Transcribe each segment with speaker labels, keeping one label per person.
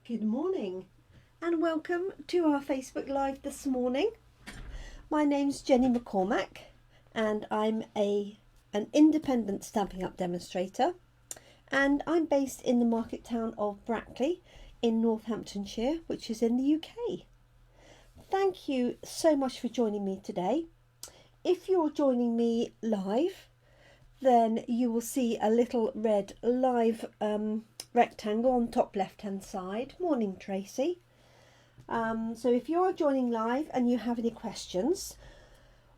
Speaker 1: Good morning and welcome to our Facebook Live this morning. My name's Jenny McCormack and I'm an independent Stampin' Up demonstrator, and I'm based in the market town of Brackley in Northamptonshire, which is in the UK. Thank you so much for joining me today. If you're joining me live, then you will see a little red live rectangle on top left hand side. Morning, Tracy. So if you are joining live and you have any questions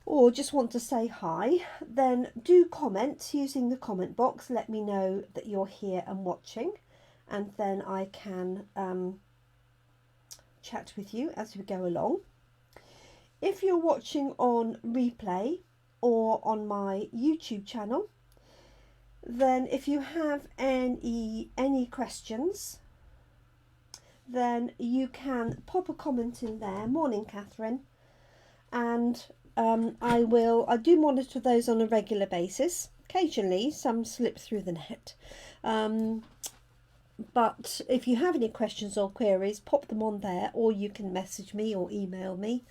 Speaker 1: or just want to say hi, then do comment using the comment box. Let me know that you're here and watching, and then I can chat with you as we go along. If you're watching on replay or on my YouTube channel, then if you have any questions, then you can pop a comment in there. Morning, Catherine. And I do monitor those on a regular basis. Occasionally some slip through the net, but if you have any questions or queries, pop them on there, or you can message me or email me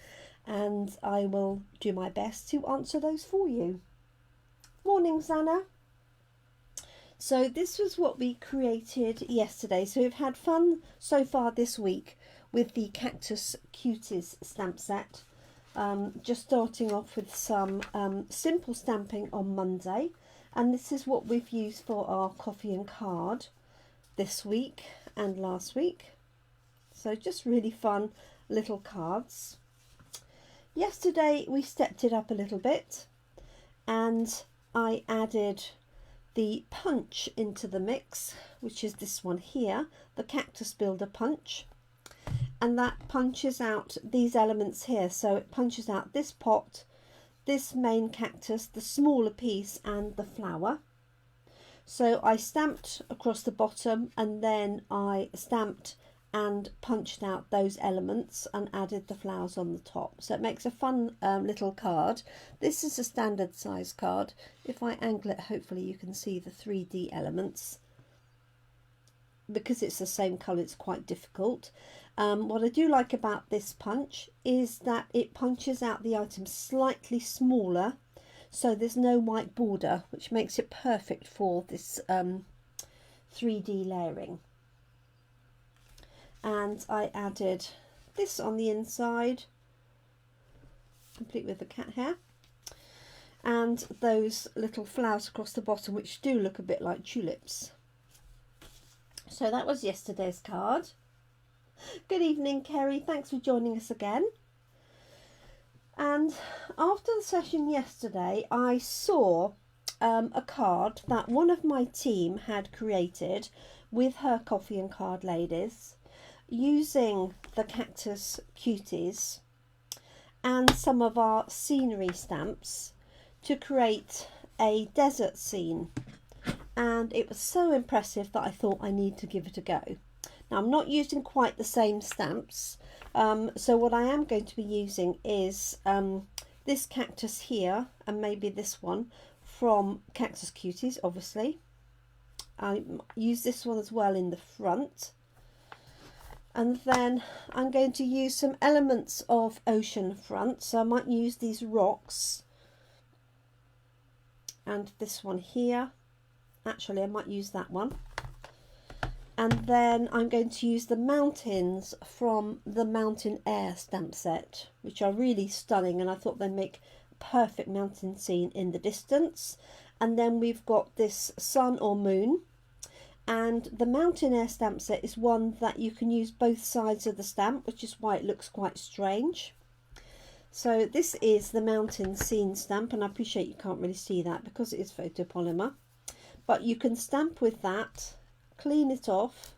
Speaker 1: and I will do my best to answer those for you. Morning, Zana. So this was what we created yesterday. So we've had fun so far this week with the Cactus Cuties stamp set. Just starting off with some simple stamping on Monday. And this is what we've used for our coffee and card this week and last week. So just really fun little cards. Yesterday we stepped it up a little bit and I added the punch into the mix, which is this one here, the Cactus Builder punch, and that punches out these elements here. So it punches out this pot, this main cactus, the smaller piece and the flower. So I stamped across the bottom and then I stamped and punched out those elements and added the flowers on the top. So it makes a fun little card. This is a standard size card. If I angle it, hopefully you can see the 3D elements. Because it's the same colour, it's quite difficult. What I do like about this punch is that it punches out the item slightly smaller, so there's no white border, which makes it perfect for this 3D layering. And I added this on the inside, complete with the cat hair, and those little flowers across the bottom, which do look a bit like tulips. So that was yesterday's card. Good evening, Kerry. Thanks for joining us again. And after the session yesterday, I saw a card that one of my team had created with her coffee and card ladies, using the Cactus Cuties and some of our scenery stamps to create a desert scene, and it was so impressive that I thought I need to give it a go. Now I'm not using quite the same stamps, so what I am going to be using is this cactus here and maybe this one from Cactus Cuties. Obviously I use this one as well in the front. And then I'm going to use some elements of Oceanfront. So I might use these rocks and this one here. Actually, I might use that one. And then I'm going to use the mountains from the Mountain Air stamp set, which are really stunning. And I thought they'd make a perfect mountain scene in the distance. And then we've got this sun or moon. And the Mountain Air stamp set is one that you can use both sides of the stamp, which is why it looks quite strange. So this is the mountain scene stamp, and I appreciate you can't really see that because it is photopolymer. But you can stamp with that, clean it off,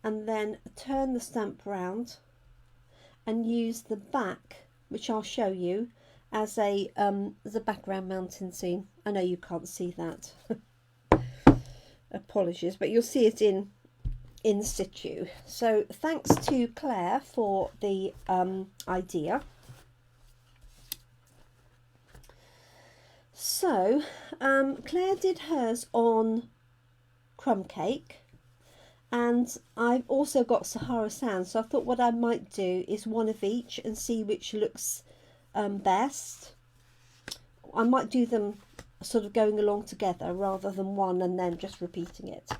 Speaker 1: and then turn the stamp round and use the back, which I'll show you, as a background mountain scene. I know you can't see that. Apologies, but you'll see it in situ. So thanks to Claire for the idea. So Claire did hers on Crumb Cake, And I've also got Sahara Sand, so I thought what I might do is one of each and see which looks best. I might do them sort of going along together rather than one and then just repeating it.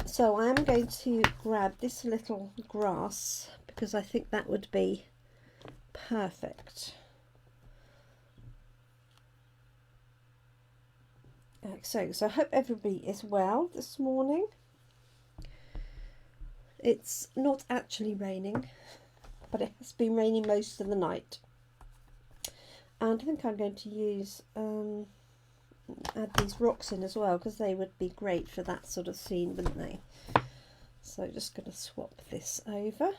Speaker 1: So I am going to grab this little grass because I think that would be perfect. So I hope everybody is well this morning. It's not actually raining, but it has been raining most of the night. And I think I'm going to use add these rocks in as well, because they would be great for that sort of scene, wouldn't they? So just going to swap this over.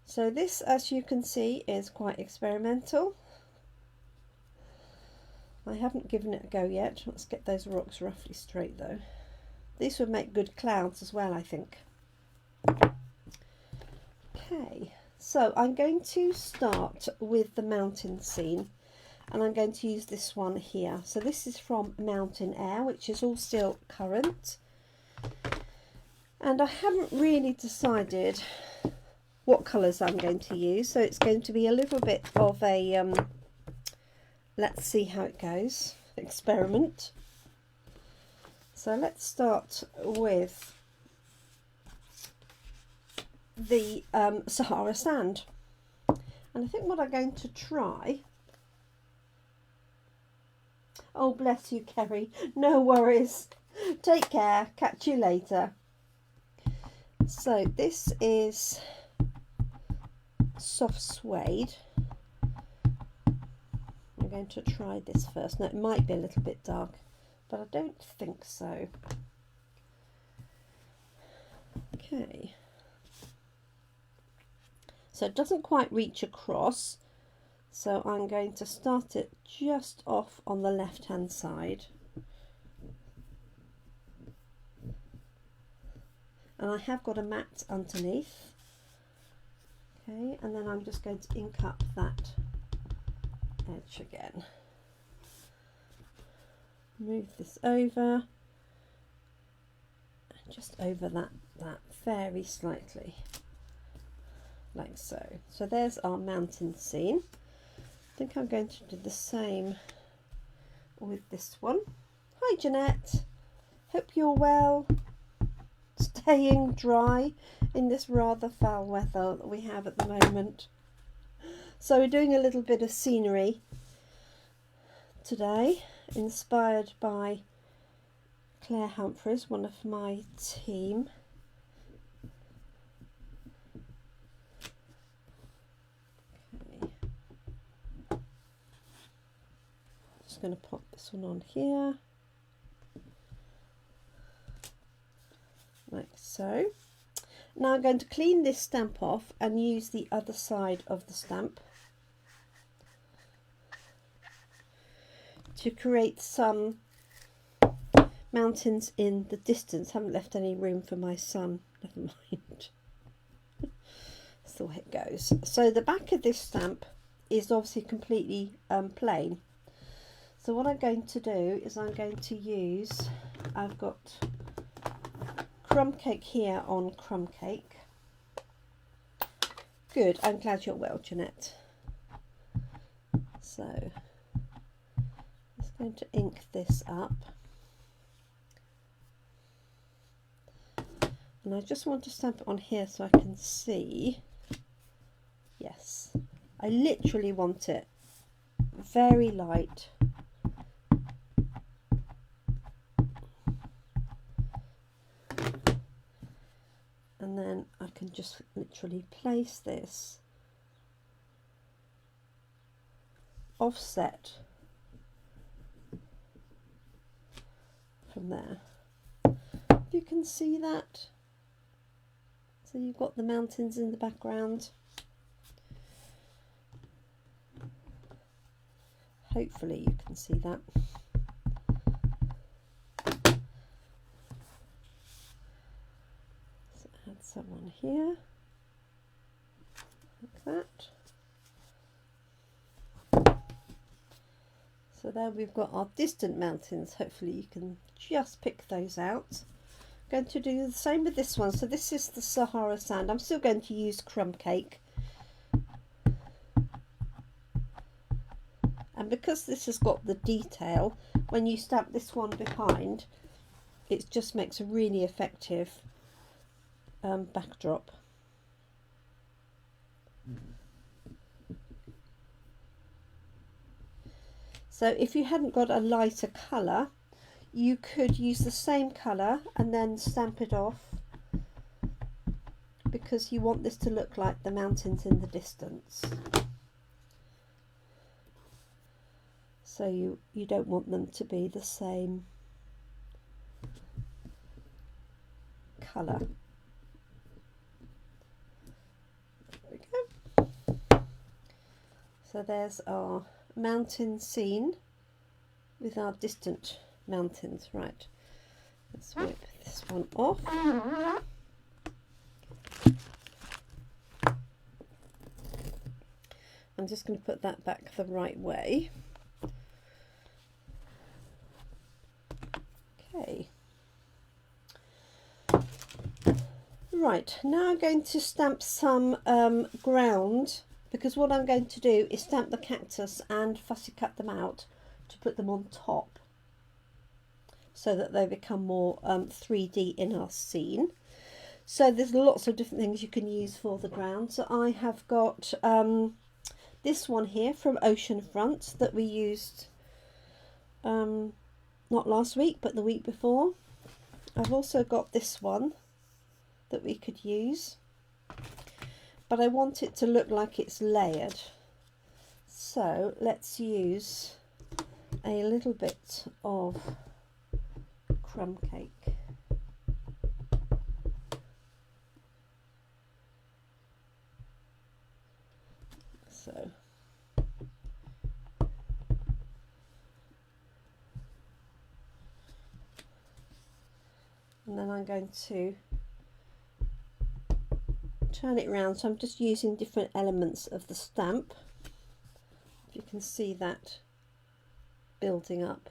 Speaker 1: So this, as you can see, is quite experimental. I haven't given it a go yet. Let's get those rocks roughly straight though. These would make good clouds as well, I think. Okay, so I'm going to start with the mountain scene, and I'm going to use this one here. So this is from Mountain Air, which is all still current. And I haven't really decided what colours I'm going to use, so it's going to be a little bit of a let's see how it goes experiment. So let's start with the Sahara Sand. And I think what I'm going to try... Oh, bless you, Kerry. No worries. Take care. Catch you later. So this is soft suede. I'm going to try this first. Now, it might be a little bit dark, but I don't think so. Okay. So it doesn't quite reach across, so I'm going to start it just off on the left hand side. And I have got a mat underneath. Okay, and then I'm just going to ink up that edge again. Move this over, just over that very slightly, like so. So there's our mountain scene. I think I'm going to do the same with this one. Hi Jeanette, hope you're well, staying dry in this rather foul weather that we have at the moment. So we're doing a little bit of scenery today, inspired by Claire Humphries, one of my team. Okay. Just going to pop this one on here, like so. Now I'm going to clean this stamp off and use the other side of the stamp to create some mountains in the distance. Haven't left any room for my son, never mind. That's the way it goes. So the back of this stamp is obviously completely plain. So what I'm going to do is I'm going to use, I've got Crumb Cake here on Crumb Cake. Good, I'm glad you're well, Jeanette. So just going to ink this up, and I just want to stamp it on here so I can see. Yes, I literally want it very light. And then I can just literally place this offset from there. If you can see that. So you've got the mountains in the background. Hopefully you can see that. Someone here, like that. So there we've got our distant mountains. Hopefully you can just pick those out. Going to do the same with this one. So this is the Sahara Sand. I'm still going to use Crumb Cake. And because this has got the detail, when you stamp this one behind, it just makes a really effective backdrop. So if you hadn't got a lighter colour, you could use the same colour and then stamp it off, because you want this to look like the mountains in the distance. So you don't want them to be the same colour. There we go. So there's our mountain scene with our distant mountains. Right, let's wipe this one off. I'm just going to put that back the right way. Okay. Right, now I'm going to stamp some ground, because what I'm going to do is stamp the cactus and fussy cut them out to put them on top, so that they become more 3D in our scene. So there's lots of different things you can use for the ground. So I have got this one here from Oceanfront that we used not last week but the week before. I've also got this one that we could use, but I want it to look like it's layered. So let's use a little bit of Crumb Cake. So and then I'm going to turn it around, so I'm just using different elements of the stamp. If you can see that building up.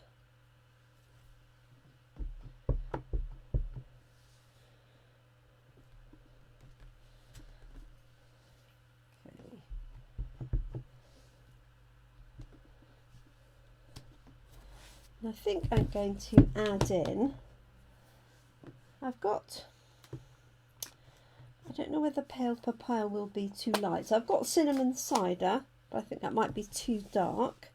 Speaker 1: Okay. And I think I'm going to add in, I've got, I don't know whether pale papaya will be too light. So I've got cinnamon cider, but I think that might be too dark.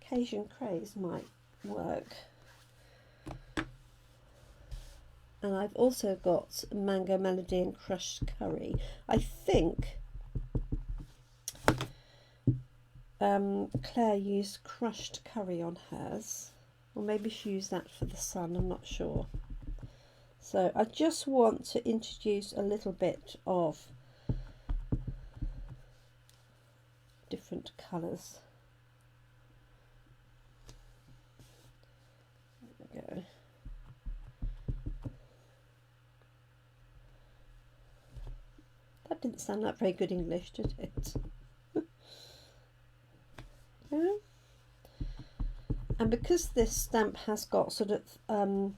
Speaker 1: Cajun craze might work. And I've also got mango melody and crushed curry. I think Claire used crushed curry on hers, or maybe she used that for the sun, I'm not sure. So I just want to introduce a little bit of different colours. There we go. That didn't sound like very good English, did it? Yeah. And because this stamp has got sort of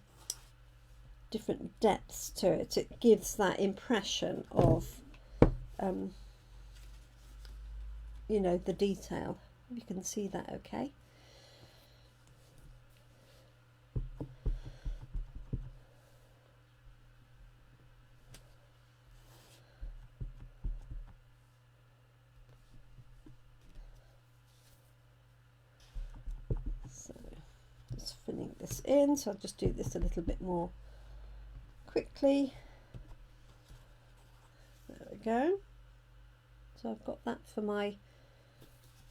Speaker 1: different depths to it, it gives that impression of you know, the detail. You can see that okay. So just filling this in, so I'll just do this a little bit more quickly. There we go. So I've got that for my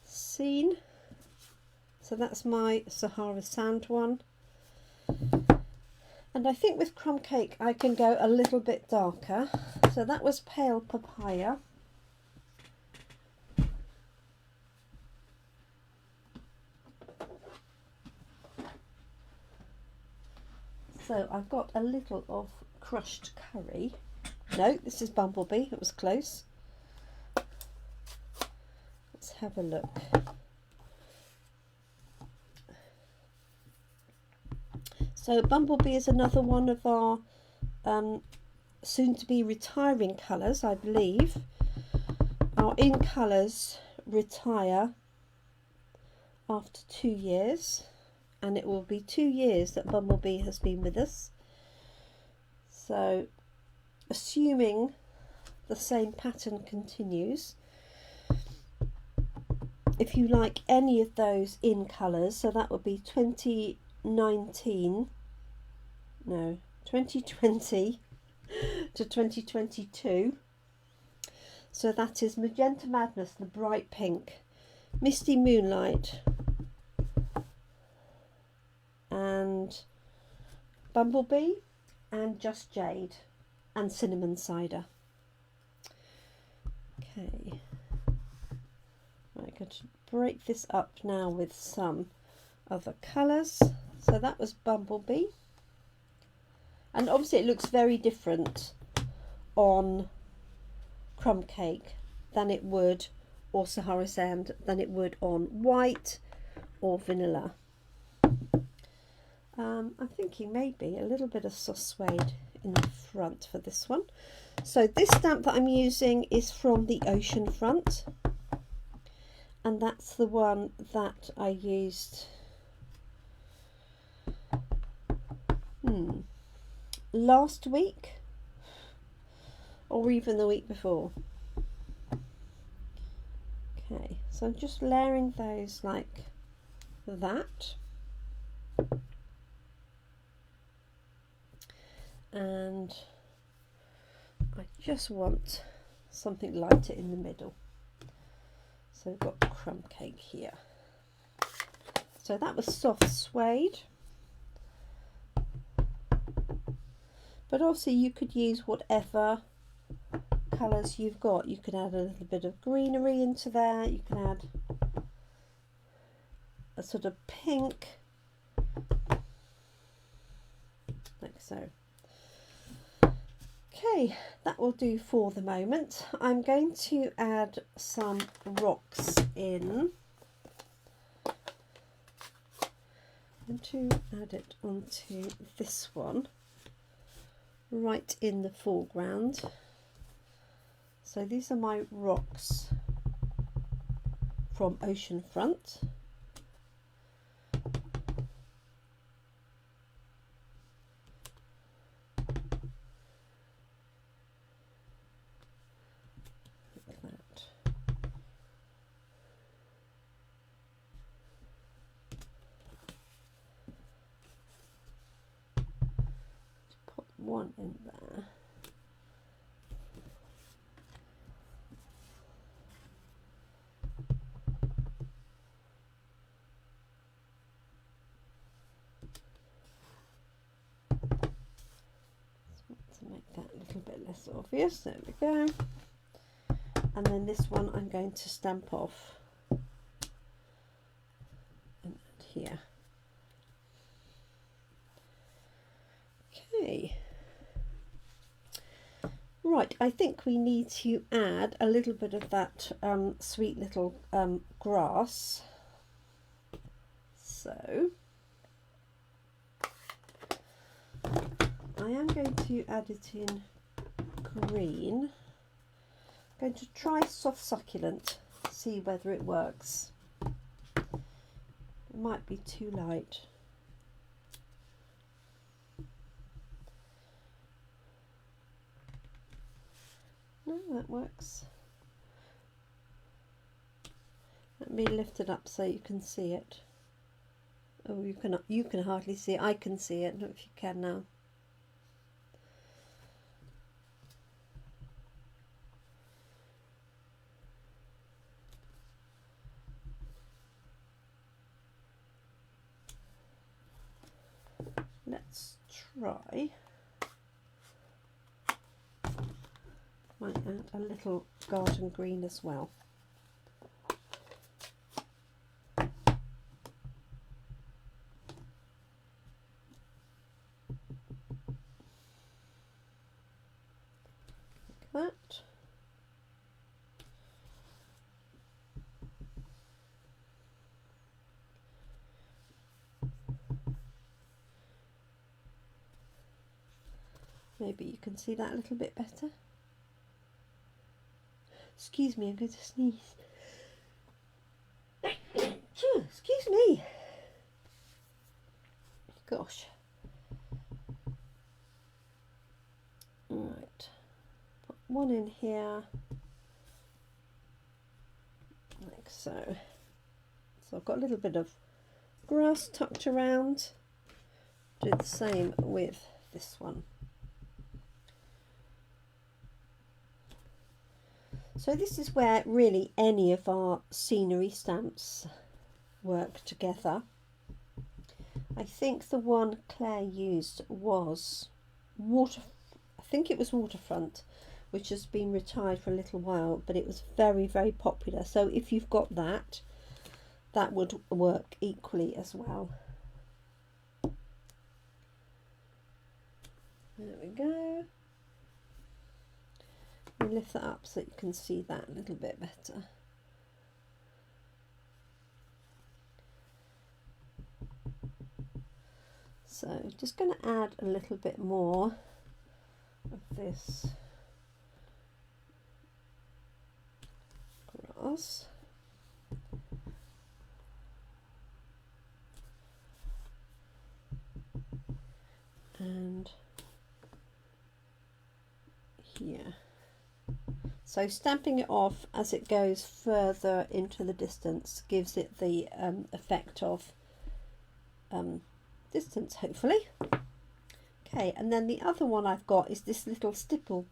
Speaker 1: scene. So that's my Sahara Sand one. And I think with Crumb Cake I can go a little bit darker. So that was pale papaya. So I've got a little of crushed curry. No, this is bumblebee, it was close. Let's have a look. So Bumblebee is another one of our soon to be retiring colours, I believe. Our in colours retire after 2 years, and it will be 2 years that Bumblebee has been with us. So assuming the same pattern continues, if you like any of those in colours, so that would be 2020 to 2022. So that is Magenta Madness, the bright pink, Misty Moonlight, and Bumblebee, and Just Jade, and Cinnamon Cider. Okay, I'm going to break this up now with some other colours. So that was Bumblebee, and obviously it looks very different on Crumb Cake than it would, or Sahara Sand, than it would on white or vanilla. I'm thinking maybe a little bit of soft suede in the front for this one. So this stamp that I'm using is from the Oceanfront, and that's the one that I used last week, or even the week before. Okay, so I'm just layering those like that, and I just want something lighter in the middle. So we've got Crumb Cake here. So that was soft suede, but also you could use whatever colours you've got. You could add a little bit of greenery into there, you can add a sort of pink, like so. Okay, that will do for the moment. I'm going to add some rocks in. I'm going to add it onto this one, right in the foreground. So these are my rocks from Oceanfront. Like that. Put one in there. Less obvious. There we go. And then this one I'm going to stamp off and here. Okay, right, I think we need to add a little bit of that sweet little grass. So I am going to add it in green. I'm going to try soft succulent, see whether it works. It might be too light. No, that works. Let me lift it up so you can see it. Oh, you can hardly see it. I can see it. I don't know if you can now. Let's try. Might add a little garden green as well. Like that. Maybe you can see that a little bit better. Excuse me, I'm going to sneeze. Excuse me. Gosh. Right. Put one in here. Like so. So I've got a little bit of grass tucked around. Do the same with this one. So this is where really any of our scenery stamps work together. I think the one Claire used was I think it was Waterfront, which has been retired for a little while, but it was very, very popular. So if you've got that, that would work equally as well. There we go. And lift that up so you can see that a little bit better. So just going to add a little bit more of this grass. And here. So stamping it off as it goes further into the distance gives it the effect of distance, hopefully. Okay, and then the other one I've got is this little stipple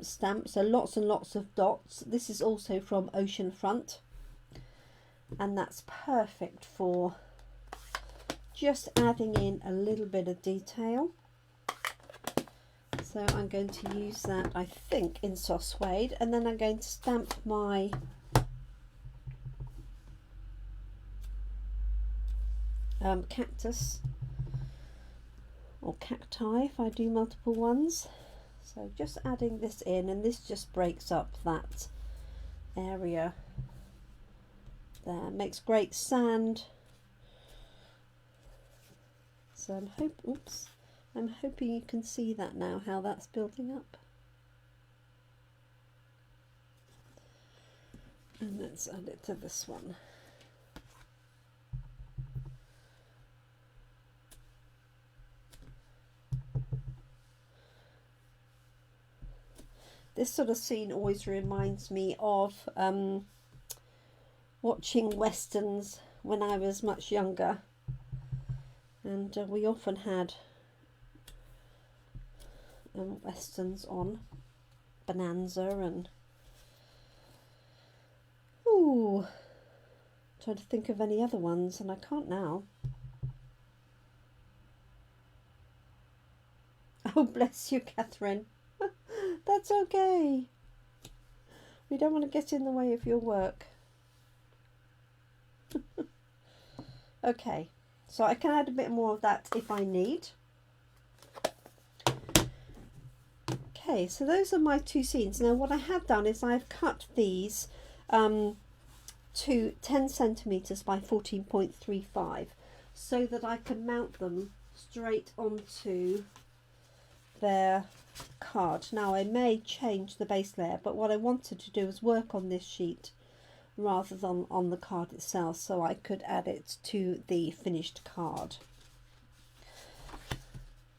Speaker 1: stamp, so lots and lots of dots. This is also from Oceanfront, and that's perfect for just adding in a little bit of detail. So I'm going to use that, I think, in soft suede, and then I'm going to stamp my cactus or cacti if I do multiple ones. So just adding this in, and this just breaks up that area there, makes great sand. So I'm hoping you can see that now, how that's building up. And let's add it to this one. This sort of scene always reminds me of watching westerns when I was much younger, and we often had westerns on, Bonanza, and trying to think of any other ones, and I can't now. Oh, bless you, Catherine. That's okay. We don't want to get in the way of your work. Okay, so I can add a bit more of that if I need. Okay, so those are my two scenes. Now what I have done is I've cut these to 10 centimeters by 14.35 so that I can mount them straight onto their card. Now I may change the base layer, but what I wanted to do is work on this sheet rather than on the card itself, so I could add it to the finished card.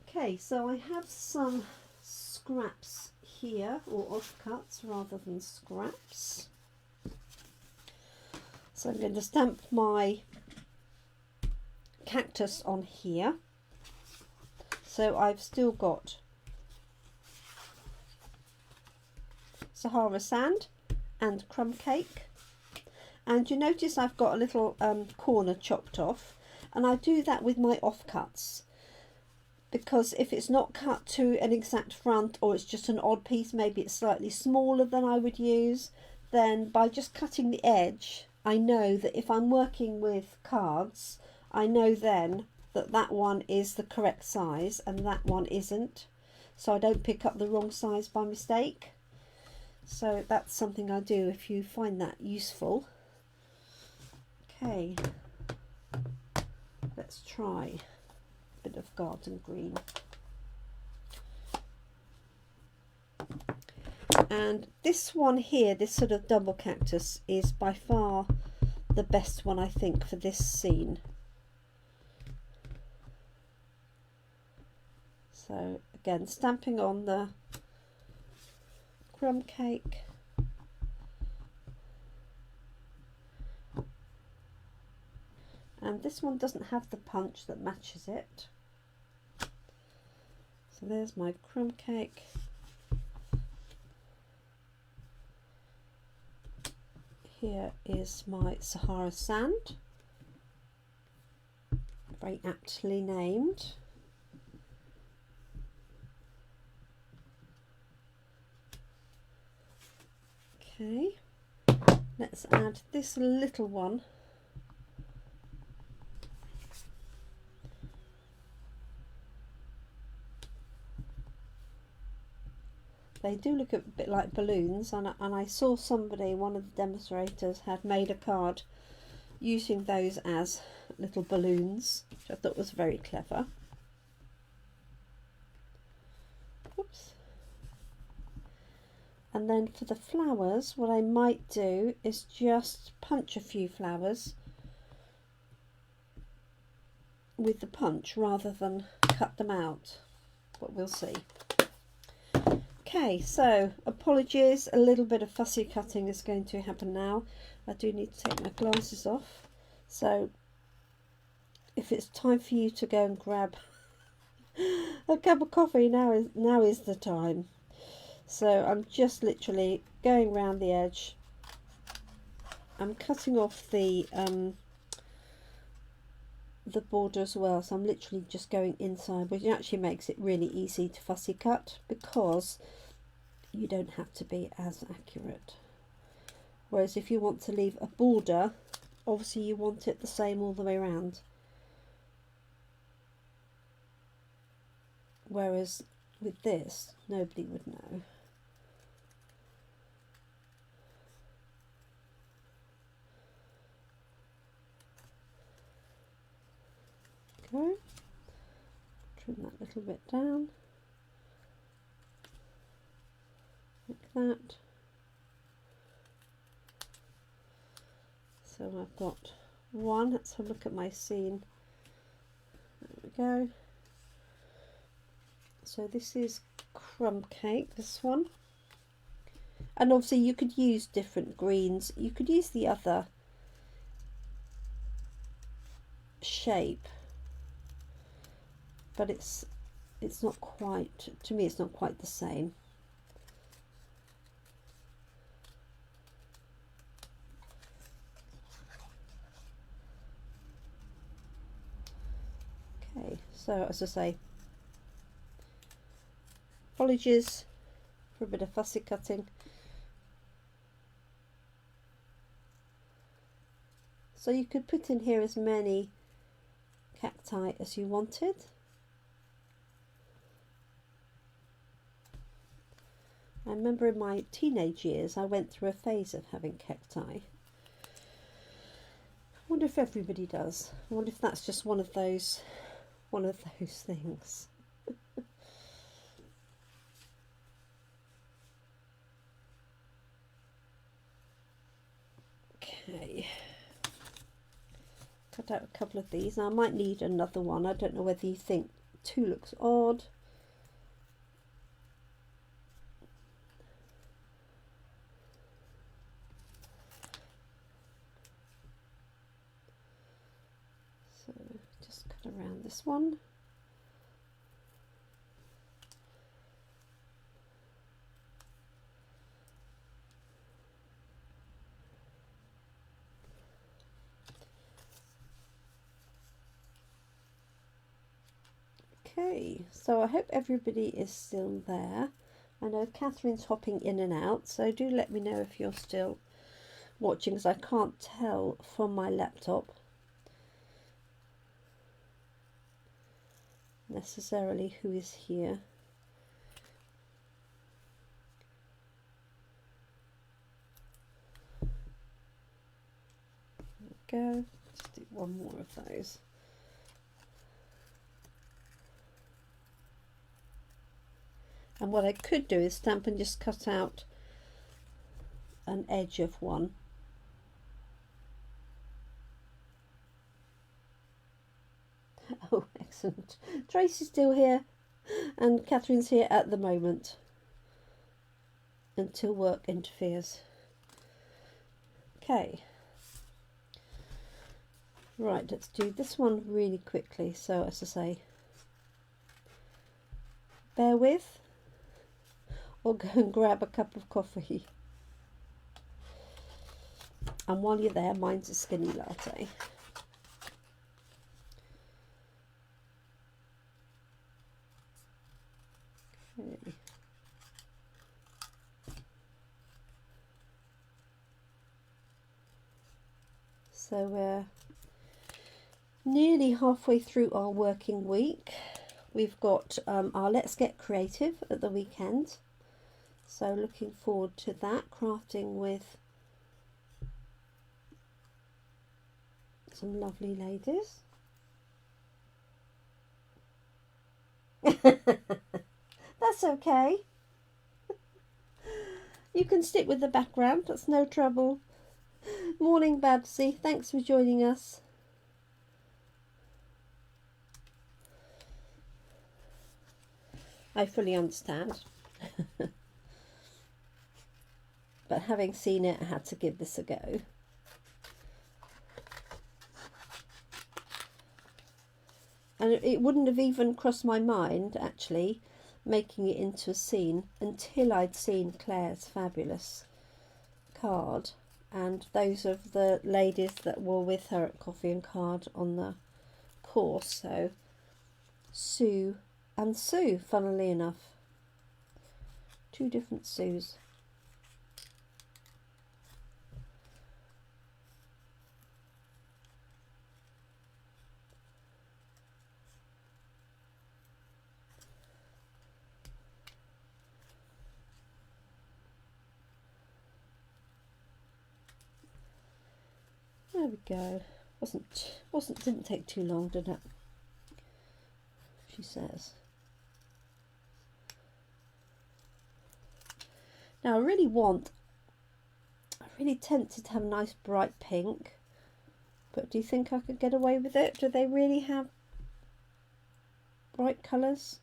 Speaker 1: Okay, so I have some scraps here, or offcuts rather than scraps. So I'm going to stamp my cactus on here. So I've still got Sahara Sand and Crumb Cake, and you notice I've got a little corner chopped off, and I do that with my offcuts, because if it's not cut to an exact front, or it's just an odd piece, maybe it's slightly smaller than I would use, then by just cutting the edge, I know that if I'm working with cards, I know then that that one is the correct size and that one isn't, so I don't pick up the wrong size by mistake. So that's something I do if you find that useful. Okay, let's try a bit of garden green. And this one here, this sort of double cactus, is by far the best one I think for this scene. So again, stamping on the crumb cake. And this one doesn't have the punch that matches it. So there's my crumb cake. Here is my Sahara Sand, very aptly named. Okay, let's add this little one. They do look a bit like balloons, and I saw somebody, one of the demonstrators, had made a card using those as little balloons, which I thought was very clever. Oops. And then for the flowers, what I might do is just punch a few flowers with the punch rather than cut them out, but we'll see. Okay, so apologies, a little bit of fussy cutting is going to happen now. I do need to take my glasses off. So if it's time for you to go and grab a cup of coffee, now is the time. So I'm just literally going around the edge. I'm cutting off the border as well, so I'm literally just going inside, which actually makes it really easy to fussy cut because you don't have to be as accurate. Whereas if you want to leave a border, obviously you want it the same all the way around. Whereas with this, nobody would know. Okay, trim that little bit down, like that. So I've got one. Let's have a look at my scene. There we go. So this is crumb cake, this one. And obviously you could use different greens. You could use the other shape, but it's not quite, to me it's not quite the same. Okay, so as I say, apologies for a bit of fussy cutting. So you could put in here as many cacti as you wanted. I remember in my teenage years I went through a phase of having cacti. I wonder if everybody does. I wonder if that's just one of those things. Okay, cut out a couple of these. Now I might need another one. I don't know whether you think two looks odd. So just cut around this one. Okay, so I hope everybody is still there. I know Catherine's hopping in and out, so do let me know if you're still watching, because I can't tell from my laptop necessarily who is here. There we go. Let's do one more of those. And what I could do is stamp and just cut out an edge of one. Oh, excellent. Tracy's still here and Catherine's here at the moment until work interferes. Okay. Right, let's do this one really quickly. So, as I say, bear with or go and grab a cup of coffee. And while you're there, mine's a skinny latte. Okay. So we're nearly halfway through our working week. We've got our Let's Get Creative at the weekend. So looking forward to that, crafting with some lovely ladies. That's okay. You can stick with the background, that's no trouble. Morning, Babsy. Thanks for joining us. I fully understand. But having seen it, I had to give this a go. And it wouldn't have even crossed my mind, actually, making it into a scene until I'd seen Claire's fabulous card and those of the ladies that were with her at Coffee and Card on the course. So Sue and Sue, funnily enough, two different Sues. There we go. Didn't take too long, did it? She says. Now I'm really tempted to have a nice bright pink, but do you think I could get away with it? Do they really have bright colours?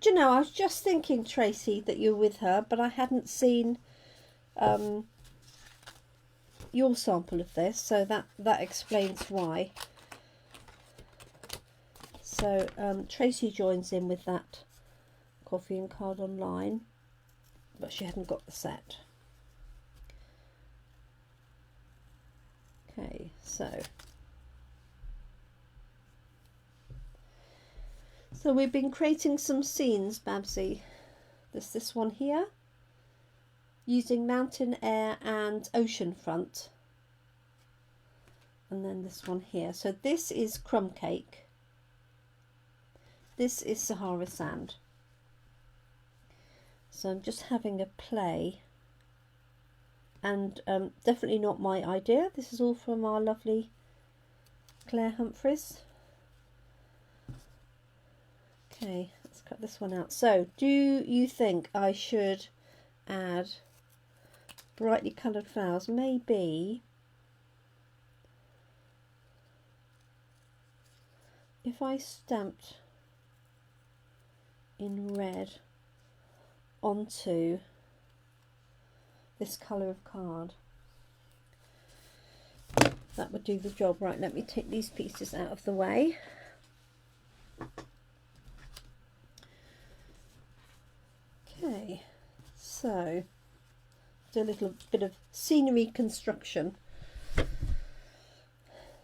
Speaker 1: Do you know, I was just thinking, Tracy, that you're with her, but I hadn't seen your sample of this, so that explains why. So Tracy joins in with that Coffee and Card online, but she hadn't got the set. Okay, so we've been creating some scenes, Babsy. There's this one here, using mountain, air and oceanfront. And then this one here. So this is Crumb Cake. This is Sahara Sand. So I'm just having a play. And definitely not my idea. This is all from our lovely Claire Humphries. Okay, let's cut this one out. So, do you think I should add brightly coloured flowers? Maybe if I stamped in red onto this colour of card, that would do the job. Right, let me take these pieces out of the way. Okay, so do a little bit of scenery construction,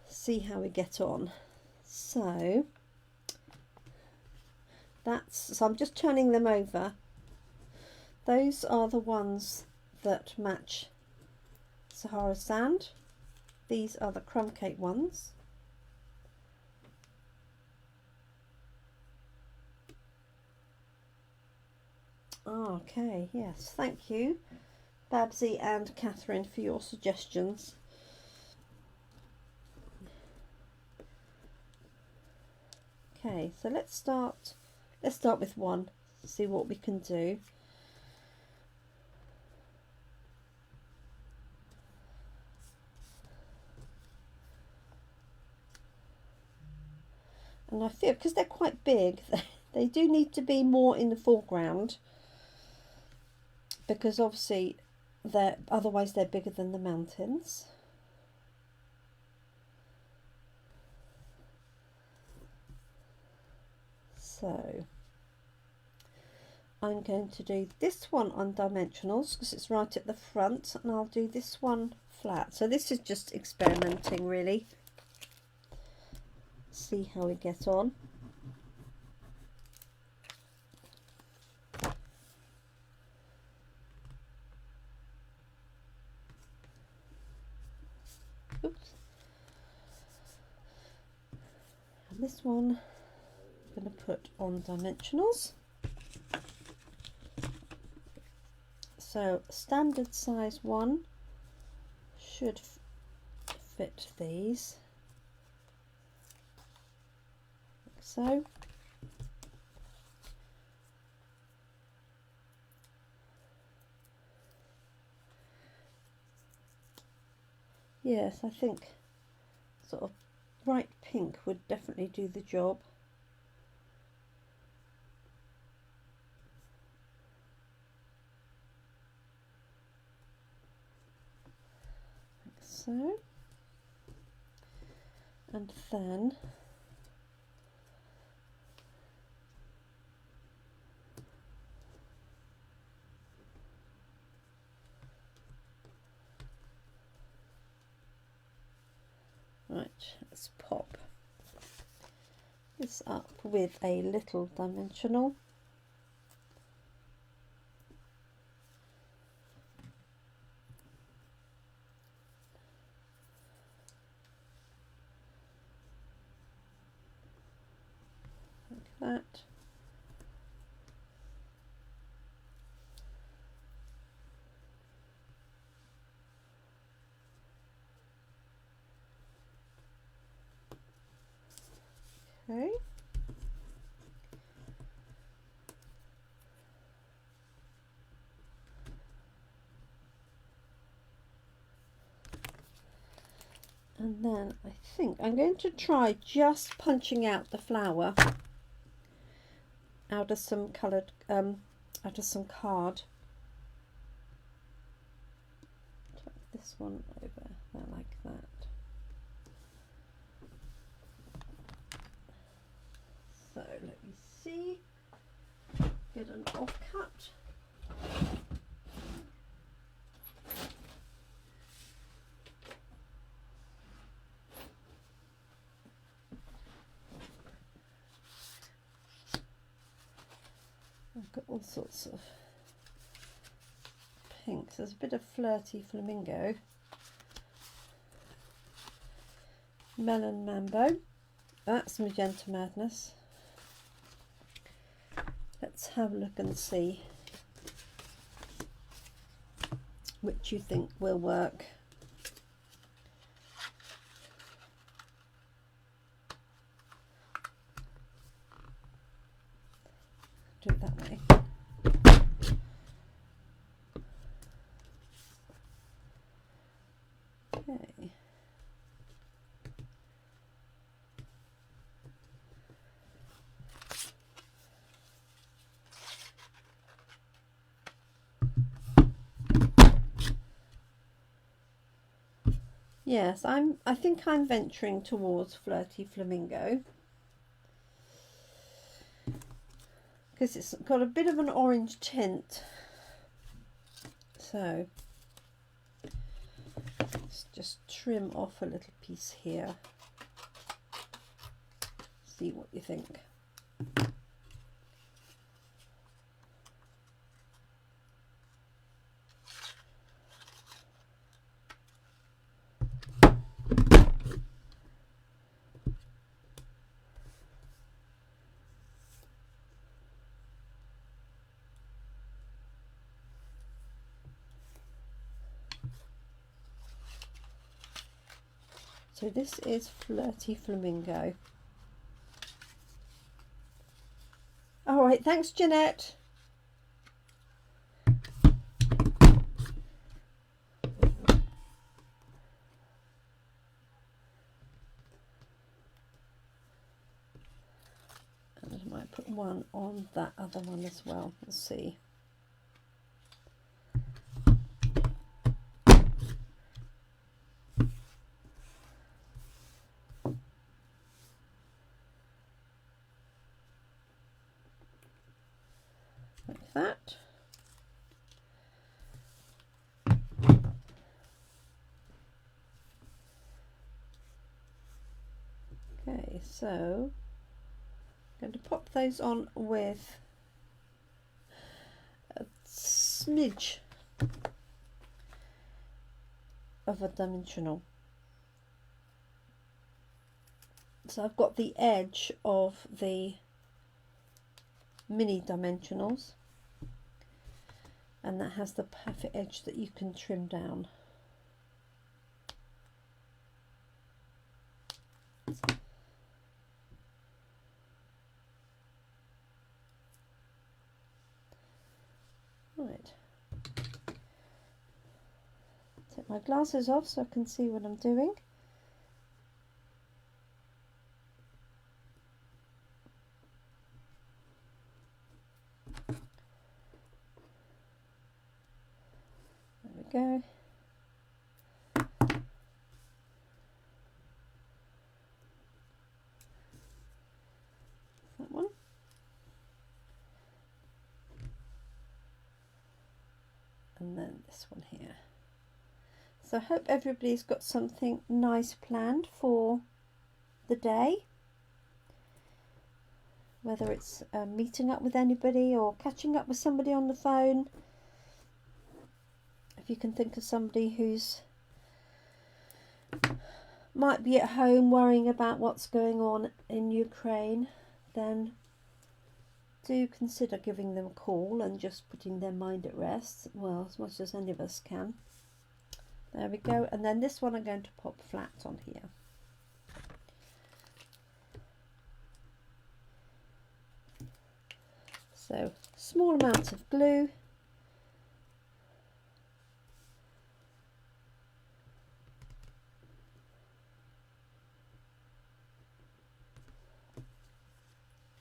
Speaker 1: see how we get on. So I'm just turning them over. Those are the ones that match Sahara Sand. These are the Crumb Cake ones. Okay, yes, thank you, Babsy and Catherine, for your suggestions. Okay, so let's start with one. see what we can do. And I feel because they're quite big, they do need to be more in the foreground, because obviously otherwise they're bigger than the mountains. So I'm going to do this one on dimensionals because it's right at the front, and I'll do this one flat. So this is just experimenting really. See how we get on. Oops. And this one I'm going to put on dimensionals. So standard size one should fit these. Like so. Yes, I think sort of bright pink would definitely do the job. Like so. And then right, let's pop this up with a little dimensional. Like that. Okay. And then I think I'm going to try just punching out the flower out of some coloured, out of some card. Tuck this one over there like that. So let me see, get an offcut. I've got all sorts of pinks. There's a bit of Flirty Flamingo, Melon Mambo, that's Magenta Madness. Let's have a look and see which you think will work. Do it that way. Okay. Yes, I think I'm venturing towards Flirty Flamingo because it's got a bit of an orange tint. So let's just trim off a little piece here. See what you think. So this is Flirty Flamingo. All right, thanks, Jeanette. And I might put one on that other one as well. We'll see. Like that. Okay, so I'm going to pop those on with a smidge of a dimensional. So I've got the edge of the mini dimensionals, and that has the perfect edge that you can trim down. Right. Take my glasses off so I can see what I'm doing. There we go. That one. And then this one here. So I hope everybody's got something nice planned for the day, whether it's meeting up with anybody or catching up with somebody on the phone. If you can think of somebody who's might be at home worrying about what's going on in Ukraine, then do consider giving them a call and just putting their mind at rest, well, as much as any of us can. There we go. And then this one I'm going to pop flat on here. So small amount of glue.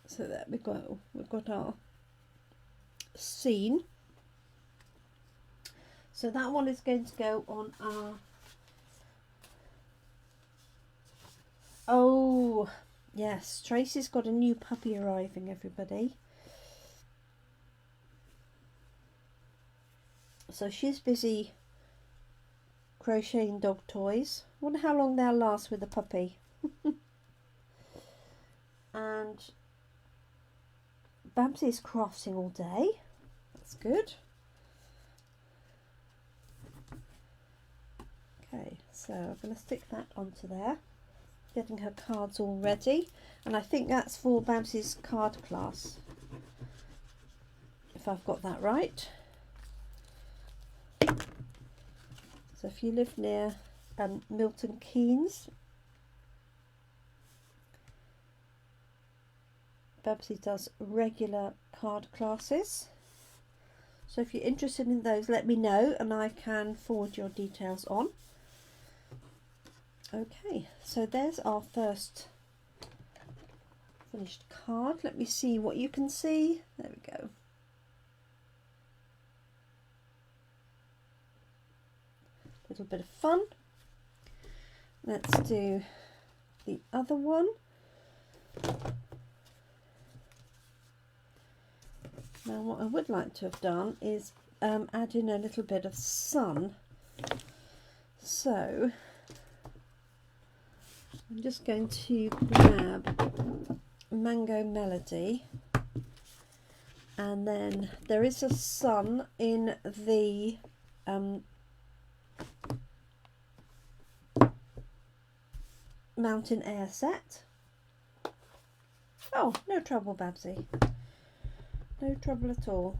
Speaker 1: So there we go. We've got our scene. So that one is going to go on our... Oh, yes. Tracy's got a new puppy arriving, everybody. So she's busy crocheting dog toys. I wonder how long they'll last with a puppy. And Babsy's crafting all day. That's good. Okay, so I'm going to stick that onto there. Getting her cards all ready. And I think that's for Babsy's card class, if I've got that right. So if you live near Milton Keynes, Babsy does regular card classes. So if you're interested in those, let me know and I can forward your details on. Okay, so there's our first finished card. Let me see what you can see. There we go. Little bit of fun. Let's do the other one. Now what I would like to have done is add in a little bit of sun. So I'm just going to grab Mango Melody, and then there is a sun in the Mountain Air set. Oh, no trouble, Babsy. No trouble at all.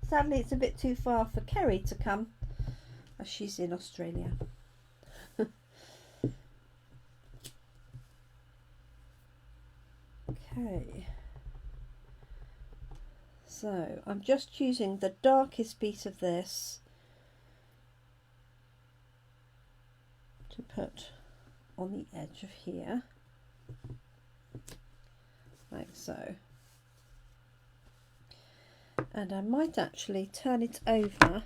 Speaker 1: Sadly, it's a bit too far for Kerry to come, as she's in Australia. Okay, so I'm just using the darkest piece of this to put on the edge of here, like so. And I might actually turn it over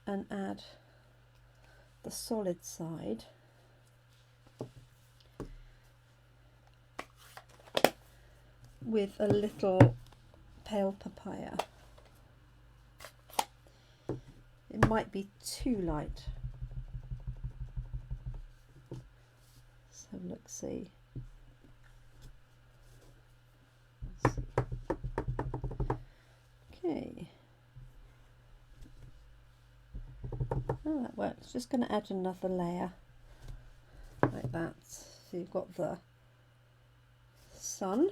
Speaker 1: and add the solid side with a little pale papaya. It might be too light. So let's see. Okay. Oh, that works. Just going to add another layer like that. So you've got the sun.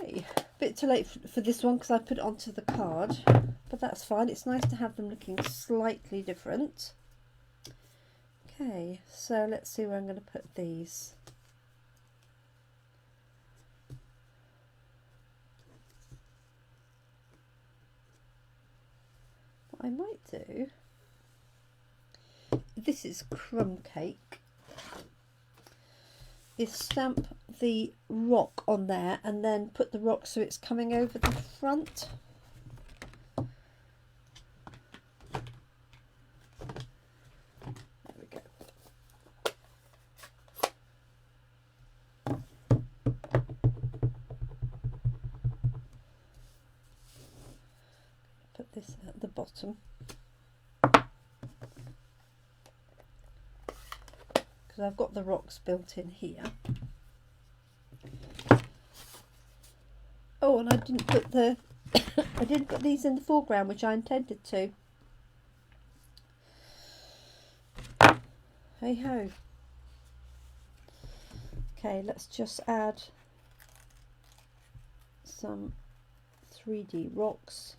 Speaker 1: Okay, a bit too late for this one because I put it onto the card, but that's fine. It's nice to have them looking slightly different. Okay, so let's see where I'm going to put these. What I might do, this is Crumb Cake, is stamp the rock on there and then put the rock so it's coming over the front. There we go. Put this at the bottom. I've got the rocks built in here. Oh, and I didn't put the I didn't put these in the foreground, which I intended to. Hey ho. Okay, let's just add some 3D rocks.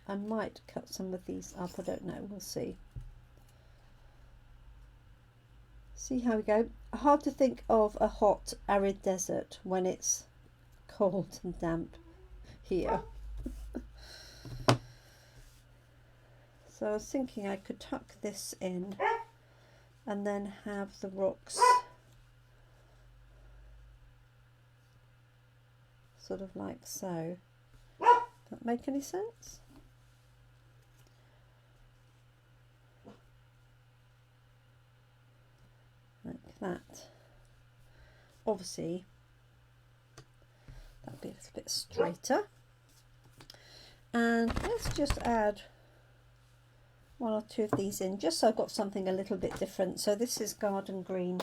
Speaker 1: I might cut some of these up, I don't know, we'll see. See how we go. Hard to think of a hot arid desert when it's cold and damp here. So I was thinking I could tuck this in and then have the rocks sort of like so. Does that make any sense? Like that. Obviously that'll be a little bit straighter. And let's just add one or two of these in, just so I've got something a little bit different. So this is garden green.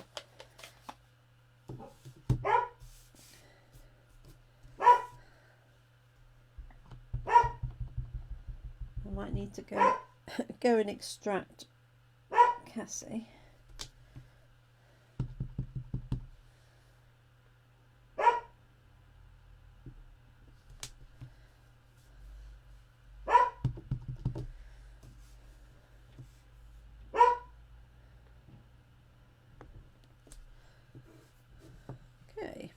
Speaker 1: I might need to go and extract Cassie. Okay.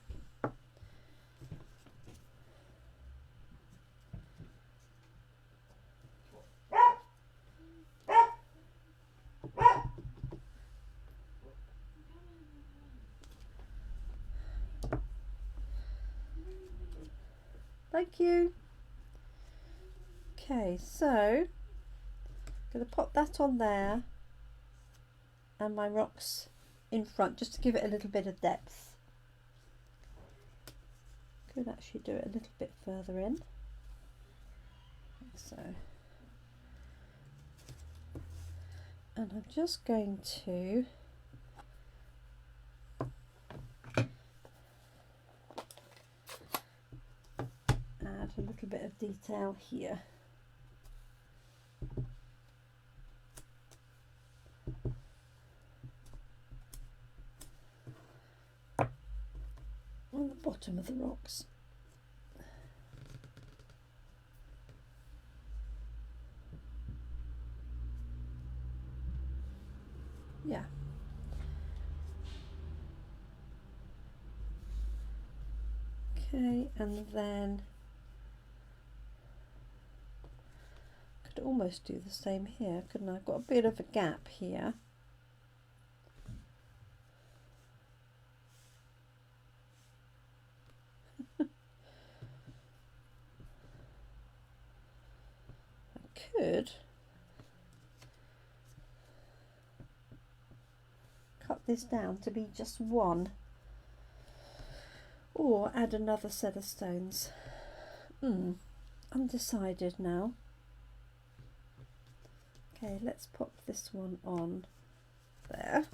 Speaker 1: Thank you. Okay, so I'm going to pop that on there and my rocks in front just to give it a little bit of depth. Could actually do it a little bit further in, like so. And I'm just going to add a little bit of detail here. on the bottom of the rocks. Yeah. Okay, and then I could almost do the same here, couldn't I? I've got a bit of a gap here. Could cut this down to be just one, or add another set of stones. Undecided now. Okay, let's pop this one on there.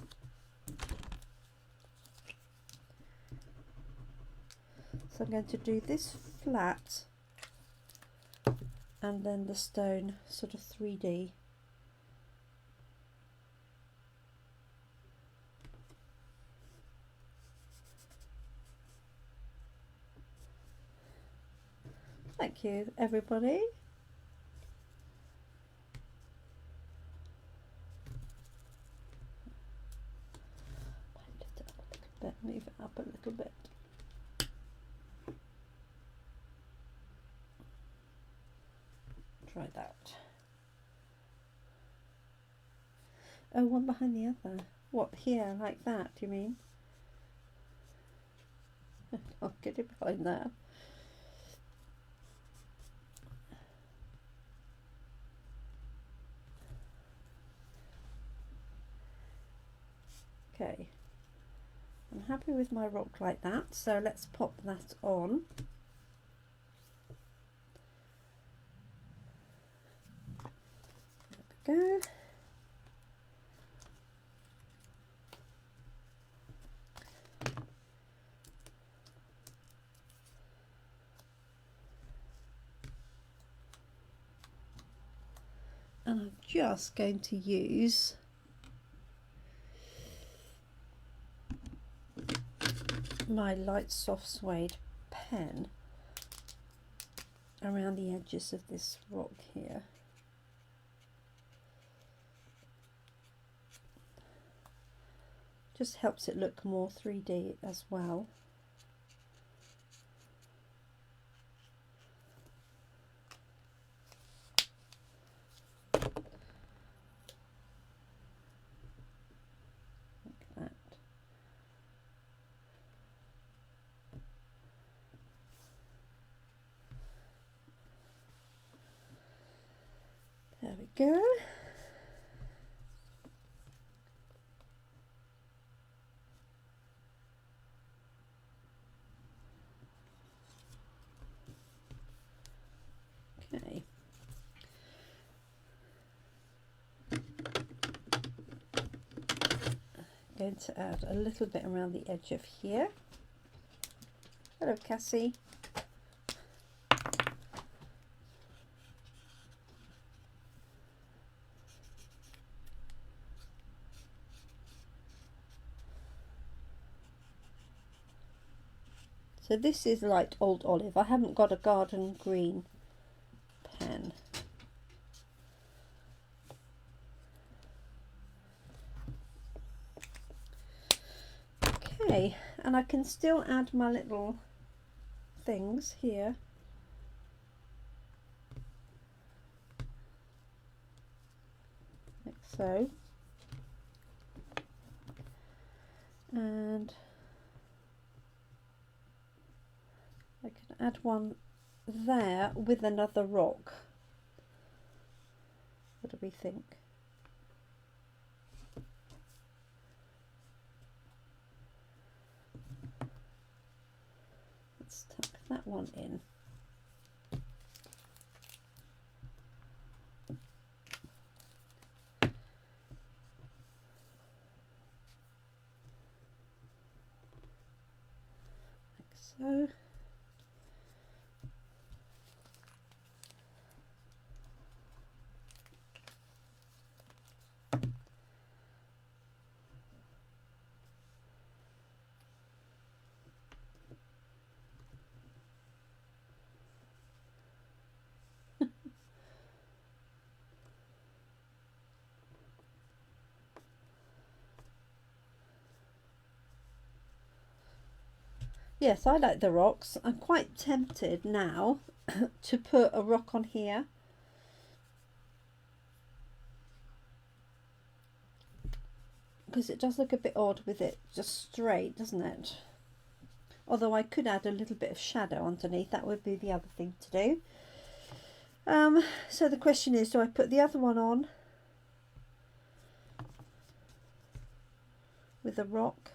Speaker 1: So I'm going to do this flat and then the stone sort of 3D. Thank you, everybody. Move it up a little bit. Try that. Oh, one behind the other. What, here, like that, you mean? I'll get it behind there. Okay. I'm happy with my rock like that, so let's pop that on. There we go. And I'm just going to use my light soft suede pen around the edges of this rock here. Just helps it look more 3D as well. There we go. Okay. Going to add a little bit around the edge of here. Hello, Cassie. So this is light old olive. I haven't got a garden green pen. Okay, and I can still add my little things here. Like so. And I can add one there with another rock. What do we think? Let's tuck that one in. Like so. Yes, I like the rocks. I'm quite tempted now to put a rock on here. Because it does look a bit odd with it just straight, doesn't it? Although I could add a little bit of shadow underneath. That would be the other thing to do. So the question is, do I put the other one on with a rock?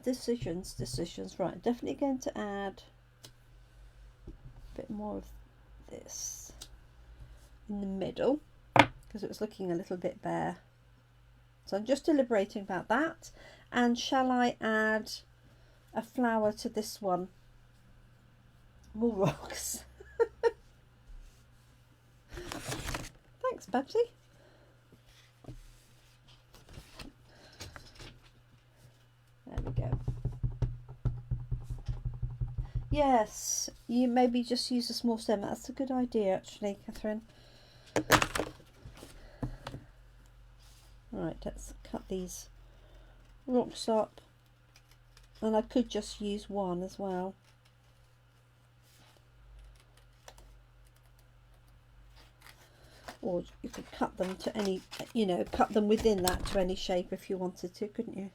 Speaker 1: Decisions. Right, definitely going to add a bit more of this in the middle because it was looking a little bit bare. So I'm just deliberating about that. And shall I add a flower to this one? More rocks. Thanks, Babsy. There we go. Yes, you maybe just use a small stem. That's a good idea, actually, Catherine. Right, let's cut these rocks up. And I could just use one as well. Or you could cut them to any, you know, cut them within that to any shape if you wanted to, couldn't you?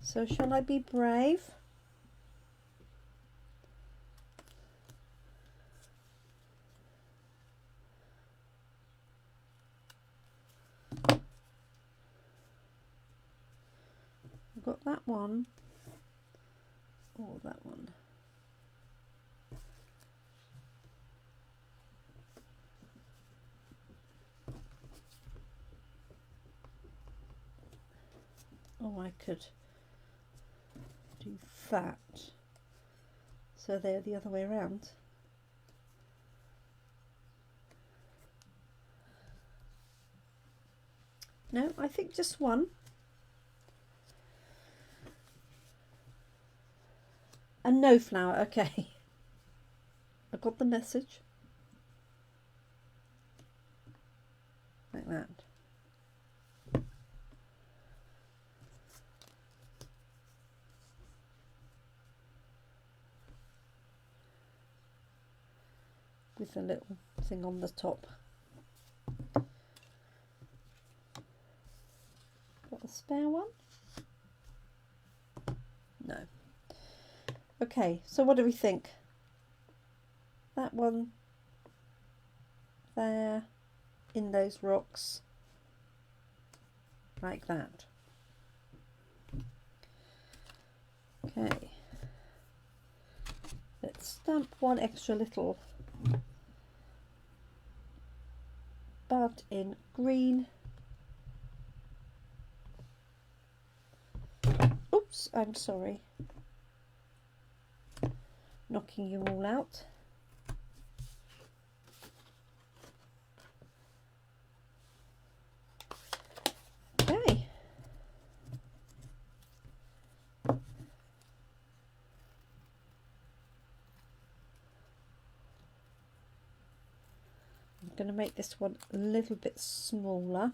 Speaker 1: So shall I be brave? I've got that one, or that one. Oh, I could do that. So they're the other way around. No, I think just one. And no flower, okay. I got the message. Like that. With a little thing on the top. Got a spare one? No. Okay, so what do we think? That one there in those rocks, like that. Okay, let's stamp one extra little bud in green. Oops, I'm sorry. Knocking you all out. Okay. I'm going to make this one a little bit smaller.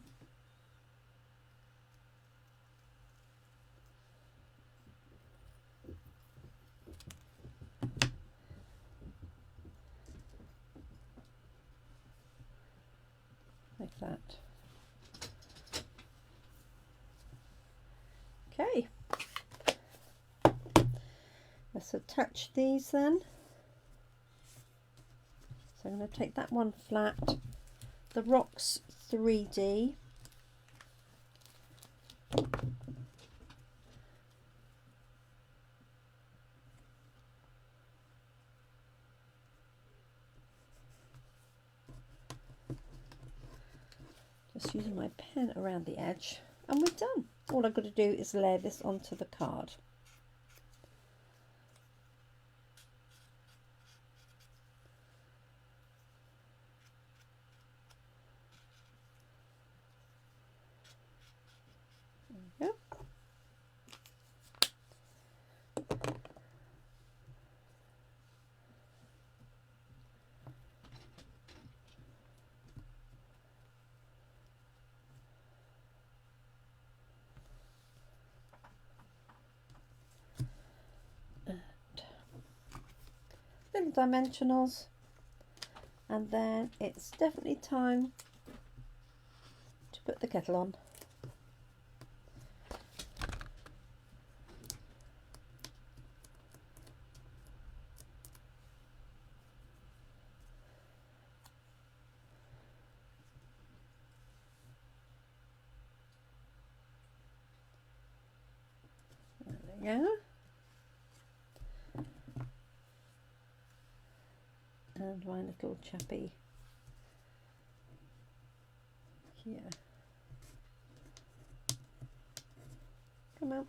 Speaker 1: Like that. Okay, let's attach these then. So I'm going to take that one flat, the rocks 3D, just using my pen around the edge, and we're done. All I've got to do is layer this onto the card. some dimensionals, and then it's definitely time to put the kettle on. There we go. And my little chappy here. Come on.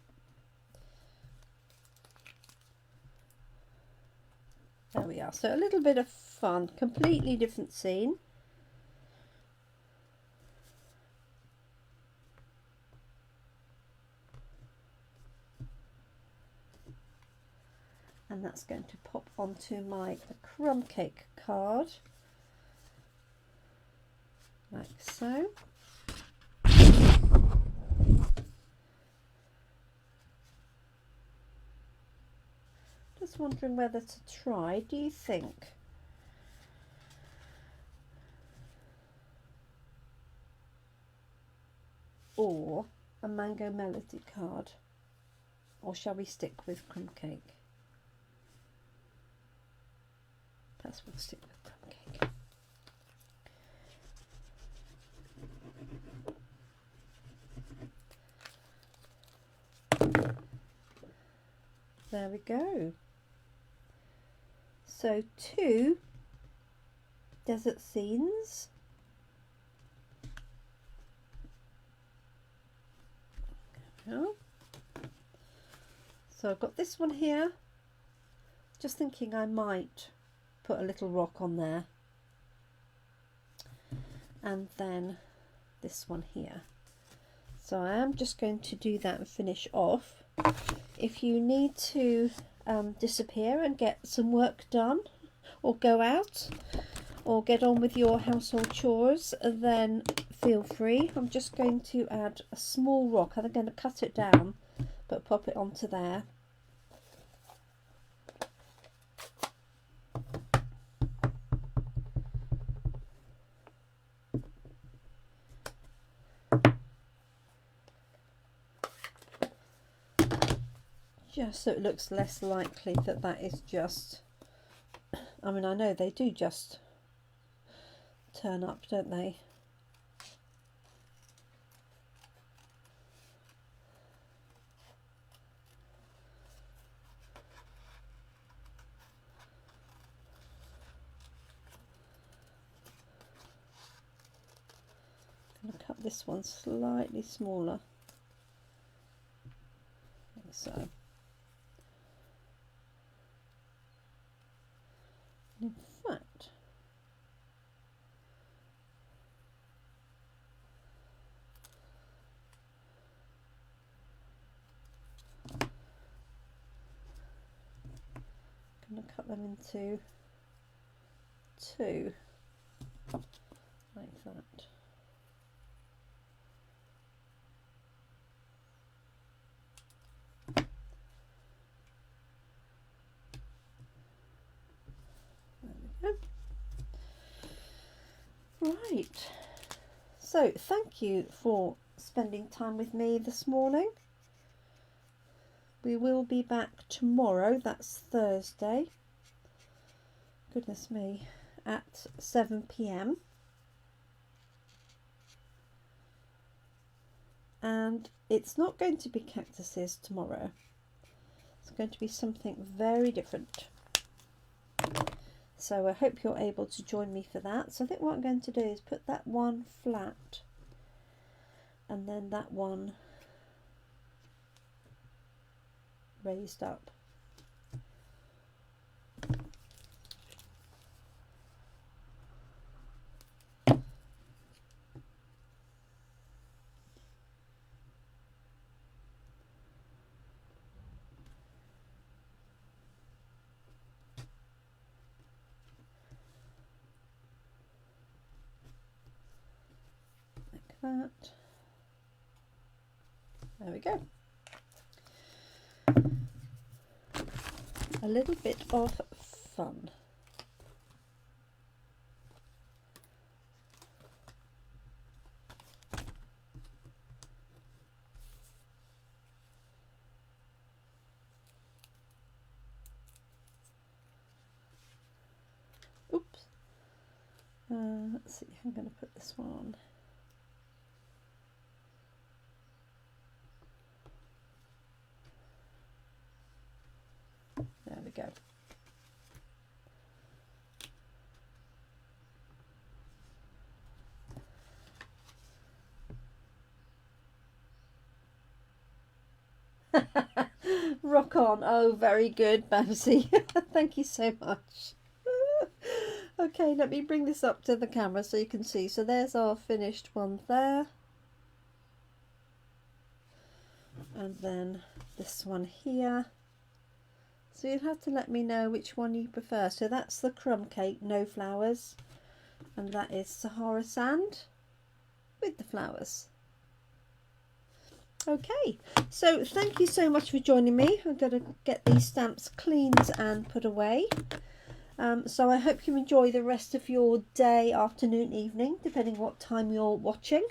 Speaker 1: There we are. So a little bit of fun, completely different scene. And that's going to pop onto my Crumb Cake card, like so. Just wondering whether to try, do you think? Or a Mango Melody card? Or shall we stick with Crumb Cake? Perhaps we'll stick with Crumb Cake. There we go. So 2 desert scenes. So I've got this one here. Just thinking I might put a little rock on there, and then this one here. So I am just going to do that and finish off. If you need to disappear and get some work done, or go out, or get on with your household chores, then feel free. I'm just going to add a small rock. I'm going to cut it down but pop it onto there. Just so it looks less likely that that is just, I mean, I know they do just turn up, don't they? I'm going to cut this one slightly smaller, like so. In fact, I'm going to cut them into 2, like that. Right, so thank you for spending time with me this morning. We will be back tomorrow, that's Thursday, goodness me, at 7 p.m. And it's not going to be cactuses tomorrow, it's going to be something very different. So I hope you're able to join me for that. So I think what I'm going to do is put that one flat and then that one raised up. That. There we go. A little bit of fun. Let's see, I'm going to put this one on. There we go. Rock on. Oh, very good, Babsy. Thank you so much. Okay, let me bring this up to the camera so you can see. So there's our finished one there. And then this one here. So you'll have to let me know which one you prefer. So that's the Crumb Cake, no flowers. And that is Sahara Sand with the flowers. Okay, so thank you so much for joining me. I'm going to get these stamps cleaned and put away. So I hope you enjoy the rest of your day, afternoon, evening, depending what time you're watching.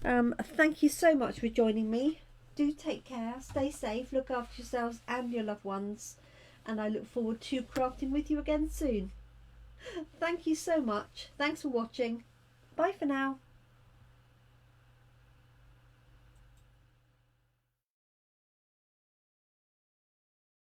Speaker 1: Thank you so much for joining me. Do take care, stay safe, look after yourselves and your loved ones. And I look forward to crafting with you again soon. Thank you so much. Thanks for watching. Bye for now.